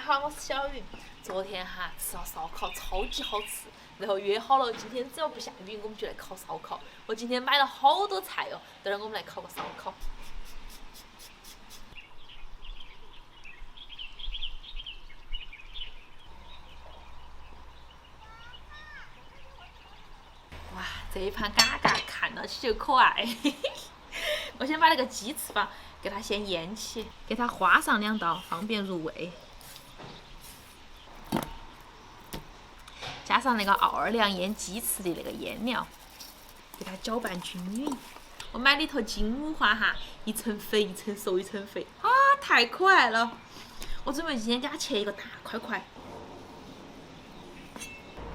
好，我是小云。昨天哈吃了烧烤，超级好吃，然后约好了今天只要不下雨，我们就来烤烧烤。我今天买了好多菜哦，等会儿我们来烤个烧烤。哇，这一盘嘎嘎看到起就可爱。我先把那个鸡翅膀给它先腌起，给它花上2道，方便入味。加上那个奥尔良腌鸡翅的那个腌料，给它搅拌均匀。我买了一头金五花哈，一层肥一层瘦一层肥，啊，太可爱了！我准备今天给它切一个大块块，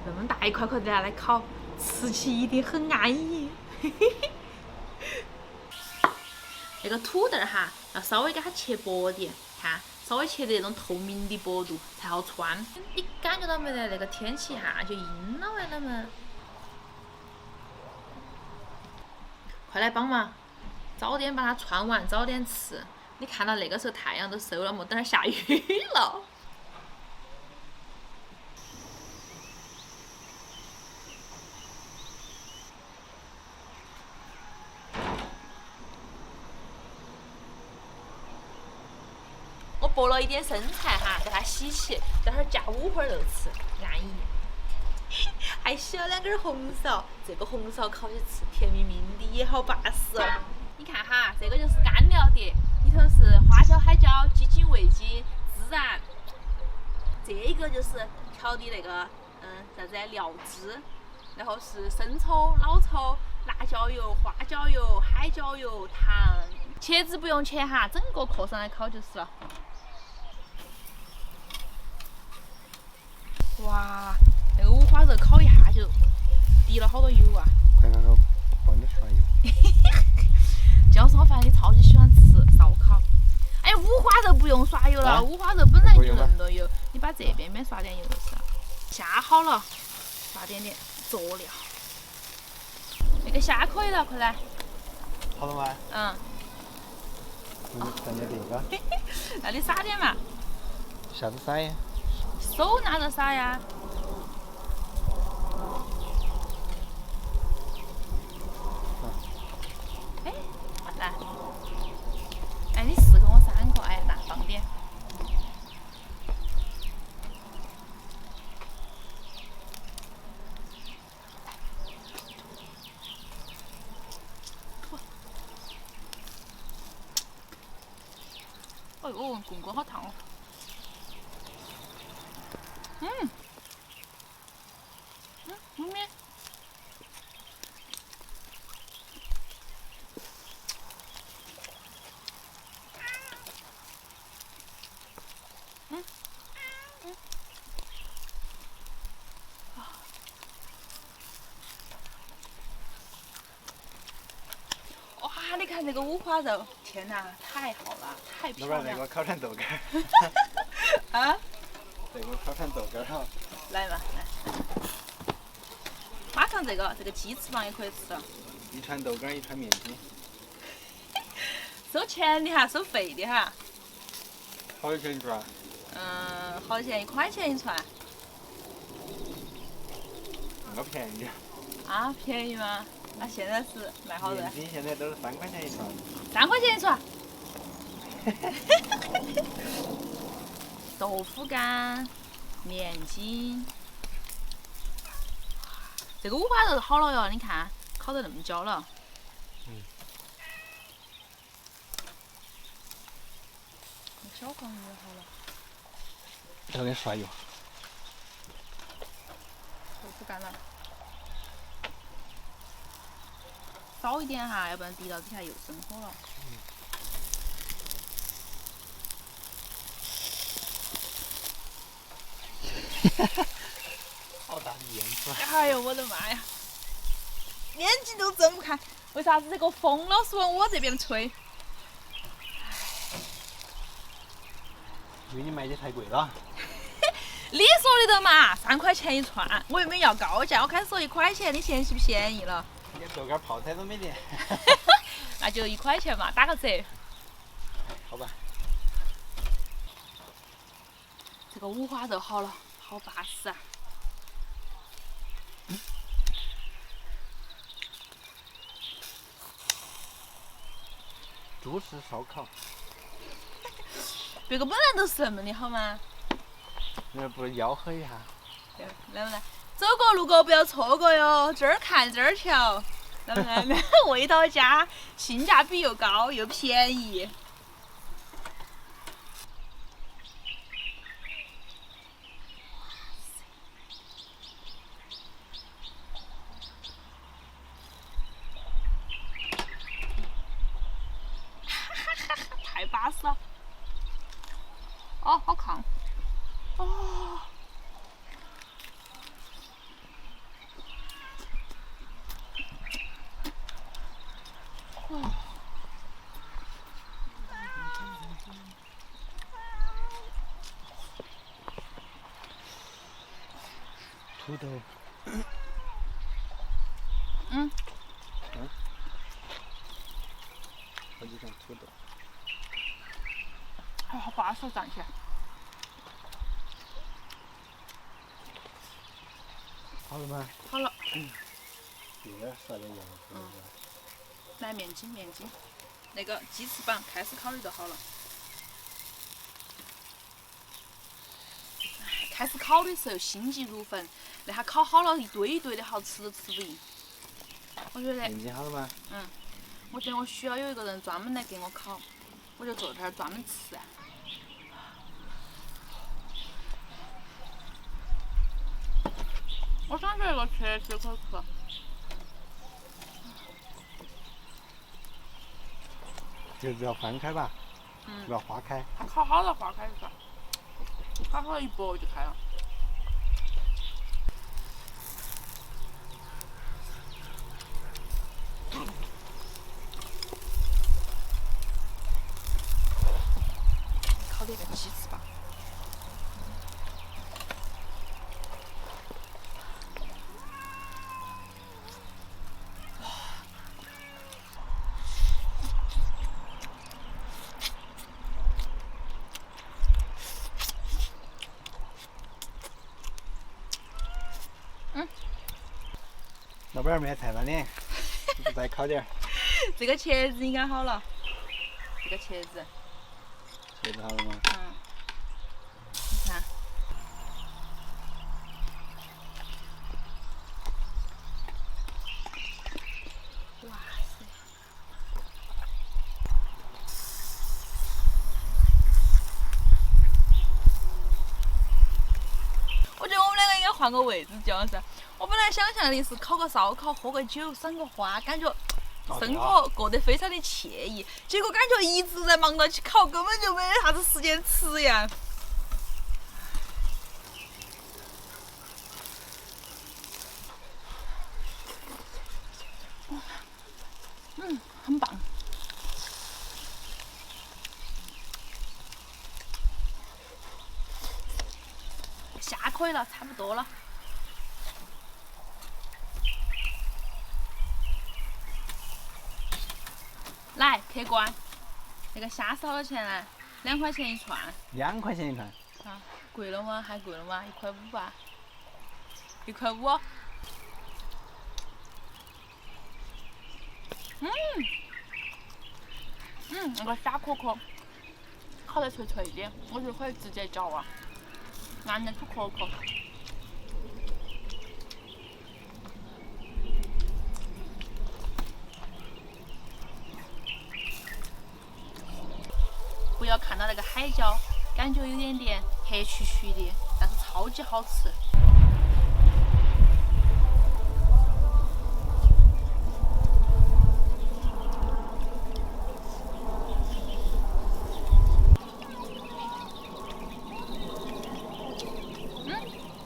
那么大一块块的拿来烤，吃起一定很安逸。那个土豆哈，要稍微给它切薄点，看，稍微切的那种透明的薄度才好穿。你感觉到没得？那个天气哈就阴了喂，那么。快来帮忙，早点把它穿完，早点吃。你看到那个时候太阳都收了么？等会下雨了。我剥了一点生菜哈，给它洗起，待会儿加5花肉吃，安逸。还需要2根红苕，这个红苕烤起吃甜蜜蜜的，也好巴适哦。你看哈，这个就是干料碟，里头是花椒、海椒、鸡精、味精、孜然。这个就是调的那个啥子料汁，然后是生抽、老抽、辣椒油、花椒油、海椒油、糖。茄子不用切哈，整个刻上来烤就是了。哇，那个五花肉烤一下就滴了好多油啊！快看看，帮你刷油。就是我发现你超级喜欢吃烧烤。哎呀，五花肉不用刷油了，五花肉本来就那么多油，你把这边刷点油就是了。虾好了，刷点佐料。那个虾可以了，快来。好了吗？嗯。咱家这个。那你撒点嘛。啥子撒呀？手拿着撒呀。哎，来。哎，你4个我3个，哎，那放点。哎呦，棍棍好烫哦。里面。哇，你看这个五花肉，天哪，太好了，太漂亮了。那个烤成豆干儿。啊？这个烤成豆干儿哈。来嘛，来。马上这个鸡翅膀也可以吃了。一串豆干儿，一串面筋。收钱的哈，收费的哈。好多钱一串？好钱？1块钱一串。那么便宜？啊，便宜吗？那现在是卖好多？面筋现在都是3块钱一串。3块钱一串。豆腐干、面筋。这个五花肉好了哟，你看烤得那么焦了。小黄鱼好了。要给你刷油。豆腐干了。少一点哈，要不然滴到底下又生火了。好大的烟子啊！哎呦我的妈呀！眼睛都睁不开，为啥子这个风老是往我这边吹？因为你卖的太贵了。你说的的嘛，3块钱一串，我又没要高价，我开始说1块钱，你嫌弃不便宜了？连豆干泡菜都没得。那就1块钱嘛，打个折。好吧。个五花肉好了，好巴适啊！猪式烧烤，别个本来都是那么的好吗？那不吆喝一下？对，来不来？走过路过不要错过哟，这儿看这儿瞧，来不来？味道佳，性价比又高又便宜。太巴适了！哦，好烫！哦。土豆。嗯。好几种土豆。好巴适，站起来。好了吗？好了。有点刷点盐。来面筋，面筋。那个鸡翅膀开始烤的就好了。开始烤的时候心急如焚，那下烤好了一堆一堆的，好吃都吃不赢。我觉得。面筋好了吗？我觉得我需要有一个人专门来给我烤，我就坐这儿专门吃。我想吃一个切可吃。就不要翻开吧，不要化开。它烤好了化开就算，烤好了一剥就开了。烤的那个鸡翅膀。老板儿卖菜了呢，再烤点儿。这个茄子应该好了，这个茄子。茄子好了吗？你看。哇塞！我觉得我们两个应该换个位置叫噻。我本来想象的是烤个烧烤，喝个酒，赏个花，感觉生活过得非常的惬意。结果感觉一直在忙到去烤，根本就没啥子时间吃呀。很棒。虾可以了，差不多了。来，客官，那个虾是多少钱呢？2块钱一串。2块钱一串。啊，贵了吗？还贵了吗？1块5吧。1块5。那个虾壳壳烤得脆脆的，我就可以直接嚼啊，按着吐壳壳。不要看到那个海椒，感觉有点点黑黢黢的，但是超级好吃。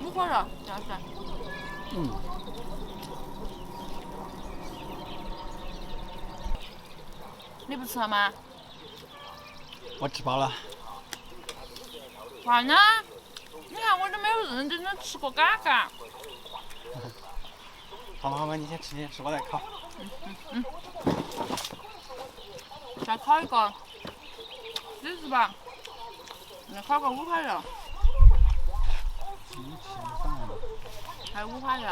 5块肉，这样子。你不吃了吗？我吃饱了。完了，你看我都没有认真的吃过嘎嘎。好嘛好嘛，你先吃，我来烤。再烤一个鸡翅膀，再烤个5块肉。你吃饭了？还有五花肉。